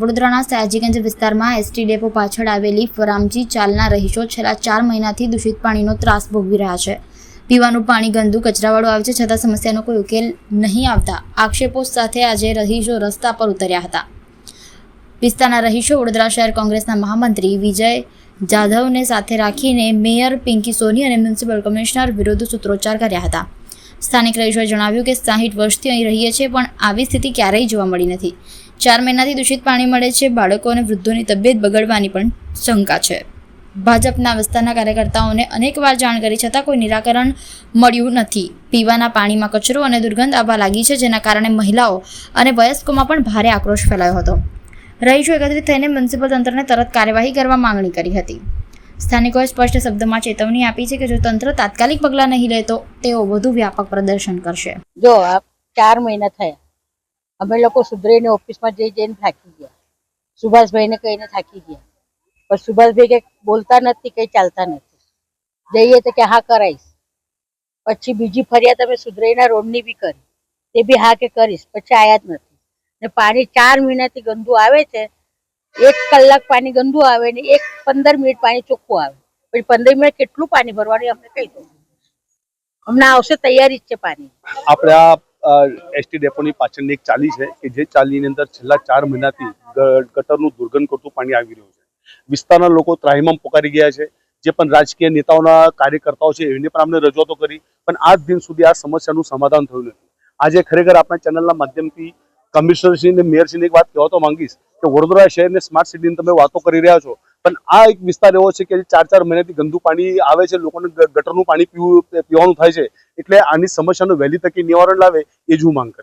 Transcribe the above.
વડોદરાના સયાજીગંજ વિસ્તારમાં ST depot પાછળ આવેલી ફરામજી ચાલના રહીશો છેલ્લા 4 મહિનાથી દૂષિત પાણીનો ત્રાસ ભોગવી રહ્યા છે. પીવાનું પાણી ગંદુ કચરાવાળું આવે છે, છતાં સમસ્યાનો કોઈ ઉકેલ નહીં આવતા આક્ષેપો સાથે આજે રહીશો રસ્તા પર ઉતર્યા હતા. વિસ્તારના રહીશો વડોદરા શહેર કોંગ્રેસના મહામંત્રી વિજય જાધવને સાથે રાખીને મેયર પિંકી સોની અને મ્યુનિસિપલ કમિશનર વિરુદ્ધ સૂત્રોચ્ચાર કર્યા હતા. સ્થાનિક રહીશોએ જણાવ્યું કે 60 વર્ષથી અહીં રહીએ છીએ, પણ આવી સ્થિતિ ક્યારેય જોવા મળી નથી. 4 મહિનાથી દૂષિત પાણી મળે છે. બાળકો અને વૃદ્ધોની તબિયત બગડવાની પણ શંકા છે. ભાજપના વિસ્તારના કાર્યકર્તાઓને અનેકવાર જાણ કરી છતાં કોઈ નિરાકરણ મળ્યું નથી. પીવાના પાણીમાં કચરો અને દુર્ગંધ આવવા લાગી છે, જેના કારણે મહિલાઓ અને વયસ્કોમાં પણ ભારે આક્રોશ ફેલાયો હતો. રહીશો એકત્રિત થઈને મ્યુનિસિપલ તંત્રને તરત કાર્યવાહી કરવા માંગણી કરી હતી. સ્થાનિકોએ સ્પષ્ટ શબ્દમાં ચેતવણી આપી છે કે જો તંત્ર તાત્કાલિક પગલાં નહીં લે તો તેઓ વધુ વ્યાપક પ્રદર્શન કરશે. જો આ 4 મહિના થયા, અમે લોકો સુધરીને ઓફિસમાં જઈને થાકી ગયા. સુભાષભાઈને કહીને થાકી ગયા, પણ સુભાષભાઈ કંઈ બોલતા નથી, કંઈ ચાલતા નથી. જઈએ તો કે હા કરાઈશ. પછી બીજી ફરિયાદ અમે સુધરાઈના રોડની બી કરી, તે બી હા કે કરીશ, પછી આયા જ નથી. ને પાણી 4 મહિનાથી ગંદુ આવે છે. 1 કલાક પાણી ગંદુ આવે ને 15 મિનિટ પાણી ચોખ્ખું આવે. પછી 15 મિનિટ કેટલું પાણી ભરવાનું અમને કહી દો. હમણાં આવશે, તૈયારી જ છે પાણી. આપણે આ એસટી ડેપોની પાછળની એક ચાલી છે કે જે ચાલીની અંદર છેલ્લા 4 મહિનાથી ગટરનું દુર્ગંધ કરતું પાણી આવી રહ્યું છે. વિસ્તારના લોકો ત્રાહિમામ પોકારી ગયા છે. જે પણ રાજકીય નેતાઓના કાર્યકર્તાઓ છે એમને પણ અમને રજૂઆતો કરી, પણ આજ દિન સુધી આ સમસ્યાનું સમાધાન થયું નથી. આજે ખરેખર આપણા ચેનલના માધ્યમથી કમિશનરશ્રી અને મેયરશ્રીને એક વાત કહેવા તો માંગીશ કે વડોદરા શહેરને સ્માર્ટ સિટીની તમે વાતો કરી રહ્યા છો, પણ આ એક વિસ્તાર એવો છે કે 4 મહિનાથી ગંદુ પાણી આવે છે, લોકોને ગટરનું પાણી પીવાનું થાય છે. એટલે આની સમસ્યાનું વહેલી તકે નિવારણ લાવે એ જ હું માંગ કરું.